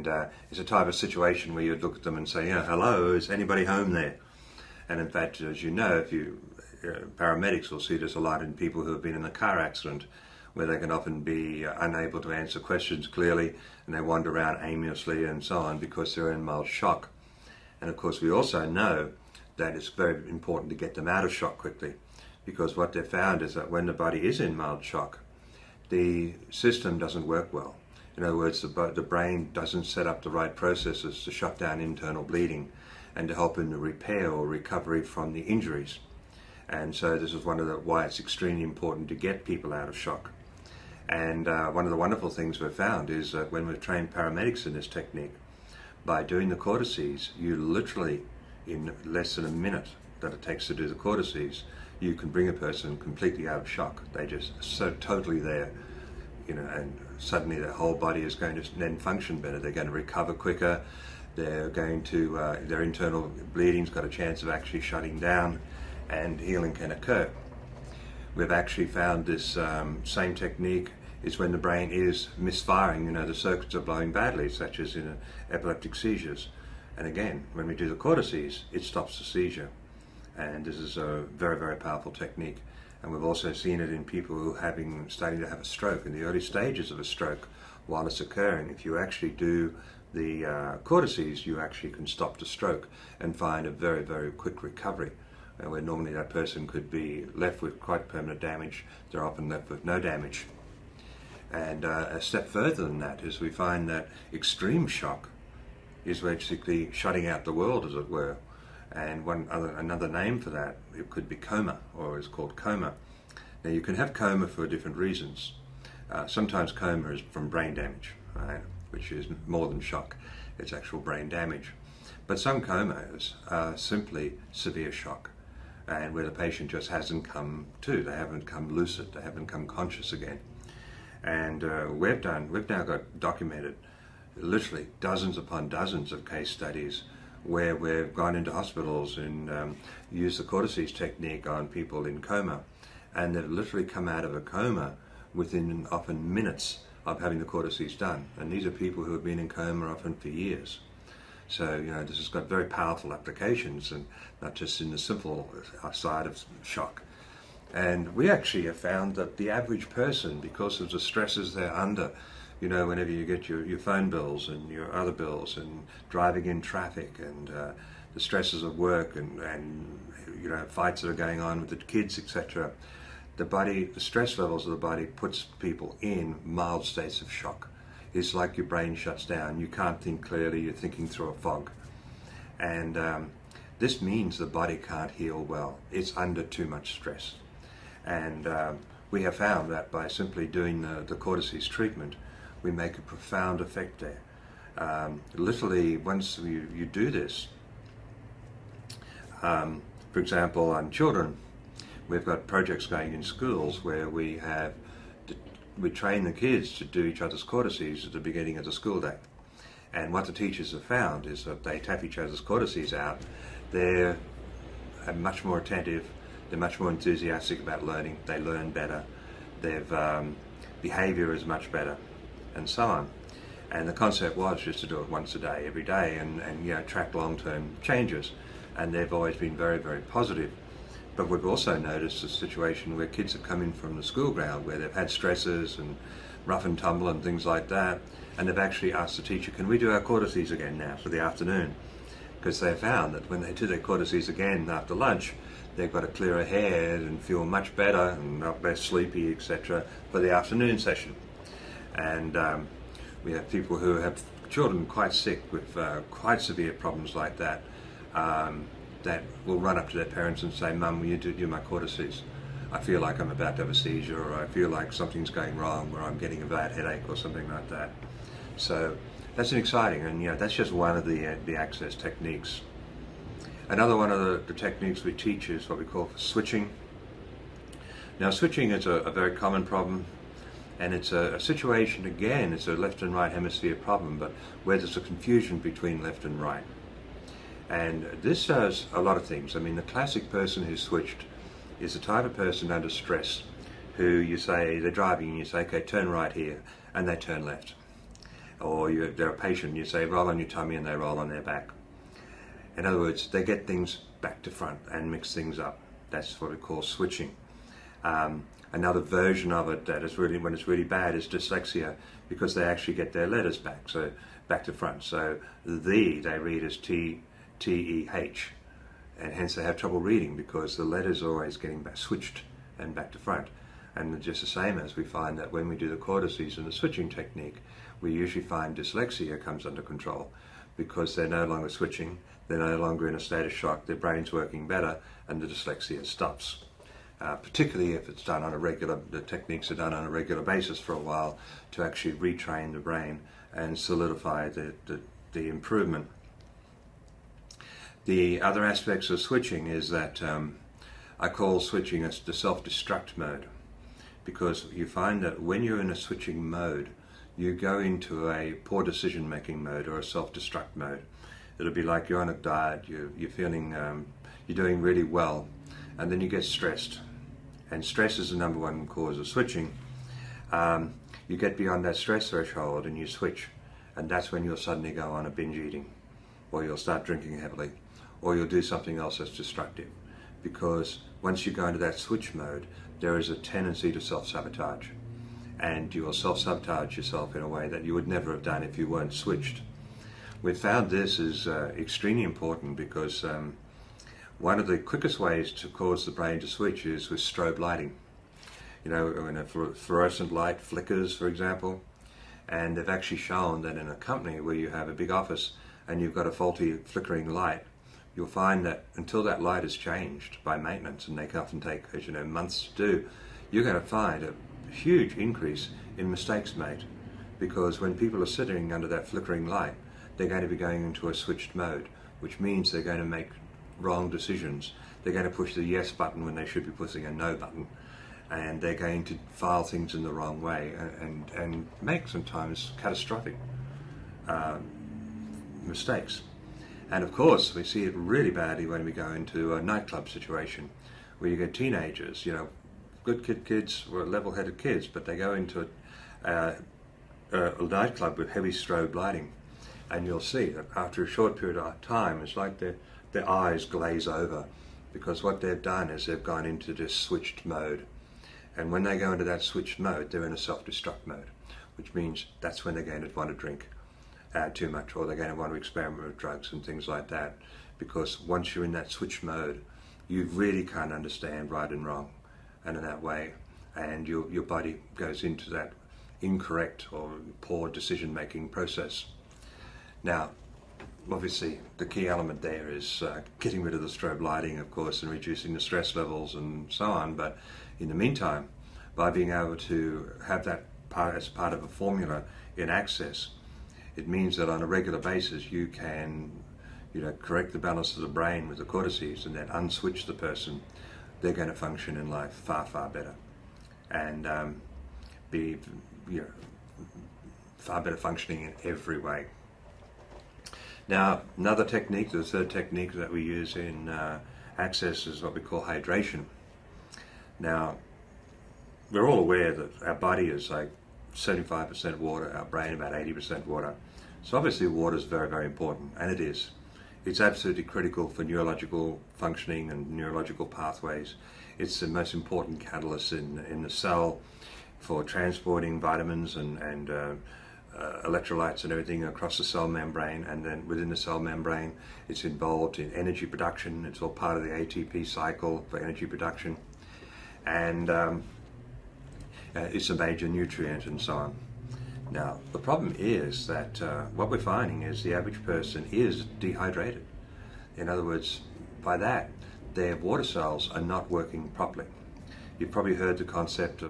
And it's a type of situation where you'd look at them and say, yeah, hello, is anybody home there? And in fact, as you know, if you paramedics will see this a lot in people who have been in a car accident, where they can often be unable to answer questions clearly, and they wander around aimlessly and so on because they're in mild shock. And of course, we also know that it's very important to get them out of shock quickly, because what they've found is that when the body is in mild shock, the system doesn't work well. In other words, the brain doesn't set up the right processes to shut down internal bleeding and to help in the repair or recovery from the injuries. And so this is why it's extremely important to get people out of shock. And one of the wonderful things we've found is that when we've trained paramedics in this technique, by doing the cortices, you literally, in less than a minute that it takes to do the cortices, you can bring a person completely out of shock. They're just so totally there, you know, and suddenly their whole body is going to then function better. They're going to recover quicker. They're going to, their internal bleeding's got a chance of actually shutting down, and healing can occur. We've actually found this same technique is when the brain is misfiring, you know, the circuits are blowing badly, such as in epileptic seizures. And again, when we do the cortices, it stops the seizure. And this is a very, very powerful technique. And we've also seen it in people who are starting to have a stroke, in the early stages of a stroke, while it's occurring. If you actually do the cortices, you actually can stop the stroke and find a very, very quick recovery. Where normally that person could be left with quite permanent damage, they're often left with no damage. And a step further than that is we find that extreme shock is basically shutting out the world, as it were. And another name for that, it could be coma, or is called coma. Now you can have coma for different reasons. Sometimes coma is from brain damage, right, which is more than shock, it's actual brain damage. But some comas are simply severe shock, and where the patient just hasn't come to, they haven't come lucid, they haven't come conscious again. And we've now got documented literally dozens upon dozens of case studies where we've gone into hospitals and used the cortices technique on people in coma, and they've literally come out of a coma within often minutes of having the cortices done. And these are people who have been in coma often for years. So, you know, this has got very powerful applications, and not just in the simple side of shock. And we actually have found that the average person, because of the stresses they're under, you know, whenever you get your phone bills and your other bills and driving in traffic and the stresses of work and you know, fights that are going on with the kids, etc., the stress levels of the body puts people in mild states of shock. It's like your brain shuts down. You can't think clearly. You're thinking through a fog. And this means the body can't heal well. It's under too much stress. And we have found that by simply doing the cortices treatment, we make a profound effect there. Literally, once you do this, for example, on children, we've got projects going in schools where we train the kids to do each other's cortices at the beginning of the school day. And what the teachers have found is that they tap each other's cortices out. They're much more attentive, they're much more enthusiastic about learning, they learn better, their behavior is much better, and so on. And the concept was just to do it once a day, every day, and you know, track long-term changes. And they've always been very, very positive. But we've also noticed a situation where kids have come in from the school ground where they've had stresses and rough and tumble and things like that, and they've actually asked the teacher, can we do our cortices again now for the afternoon? Because they found that when they do their cortices again after lunch, they've got a clearer head and feel much better and not less sleepy, etc., for the afternoon session. And we have people who have children quite sick with quite severe problems like that, that will run up to their parents and say, Mum, will you do my cortices? I feel like I'm about to have a seizure, or I feel like something's going wrong, or I'm getting a bad headache or something like that. So that's an exciting, and you know, that's just one of the access techniques. Another one of the techniques we teach is what we call switching. Now switching is a very common problem, and it's a situation, again, it's a left and right hemisphere problem, but where there's a confusion between left and right. And this does a lot of things. I mean, the classic person who's switched is the type of person under stress who you say, they're driving and you say, okay, turn right here, and they turn left. or they're a patient and you say roll on your tummy and they roll on their back. In other words, they get things back to front and mix things up. That's what we call switching. Another version of it that is really, when it's really bad, is dyslexia, because they actually get their letters back, so back to front. So they read as T-E-H, and hence they have trouble reading because the letters are always getting back, switched and back to front. And just the same as we find that when we do the cortices and the switching technique, we usually find dyslexia comes under control because they're no longer switching, they're no longer in a state of shock, their brain's working better, and the dyslexia stops. Particularly if it's done on the techniques are done on a regular basis for a while to actually retrain the brain and solidify the improvement. The other aspects of switching is that I call switching as the self-destruct mode, because you find that when you're in a switching mode, you go into a poor decision-making mode or a self-destruct mode. It'll be like you're on a diet, you're feeling, you're doing really well, and then you get stressed. And stress is the number one cause of switching. You get beyond that stress threshold and you switch, and that's when you'll suddenly go on a binge eating, or you'll start drinking heavily, or you'll do something else that's destructive. Because once you go into that switch mode, there is a tendency to self-sabotage, and you will self-sabotage yourself in a way that you would never have done if you weren't switched. We've found this is extremely important because one of the quickest ways to cause the brain to switch is with strobe lighting. You know, when a fluorescent light flickers, for example, and they've actually shown that in a company where you have a big office and you've got a faulty flickering light, you'll find that until that light is changed by maintenance, and they can often take, as you know, months to do, you're going to find a huge increase in mistakes made, because when people are sitting under that flickering light, they're going to be going into a switched mode, which means they're going to make wrong decisions. They're going to push the yes button when they should be pushing a no button, and they're going to file things in the wrong way and make sometimes catastrophic mistakes. And of course we see it really badly when we go into a nightclub situation where you get teenagers, you know, good kids, or level-headed kids, but they go into a nightclub with heavy strobe lighting, and you'll see that after a short period of time it's like their eyes glaze over, because what they've done is they've gone into this switched mode. And when they go into that switched mode, they're in a self-destruct mode, which means that's when they're going to want to drink too much, or they're going to want to experiment with drugs and things like that, because once you're in that switch mode, you really can't understand right and wrong, and in that way, and your body goes into that incorrect or poor decision-making process. Now, obviously, the key element there is getting rid of the strobe lighting, of course, and reducing the stress levels and so on. But in the meantime, by being able to have that as part of a formula in Access, it means that on a regular basis you can, correct the balance of the brain with the cortices and then unswitch the person. They're going to function in life far, far better, and be far better functioning in every way. Now, another technique, the third technique that we use in Access, is what we call hydration. Now, we're all aware that our body is like 75% water, our brain about 80% water. So obviously water is very, very important, and it is. It's absolutely critical for neurological functioning and neurological pathways. It's the most important catalyst in the cell for transporting vitamins and electrolytes and everything across the cell membrane, and then within the cell membrane it's involved in energy production. It's all part of the ATP cycle for energy production, and it's a major nutrient and so on. Now, the problem is that what we're finding is the average person is dehydrated. In other words, by that, their water cells are not working properly. You've probably heard the concept of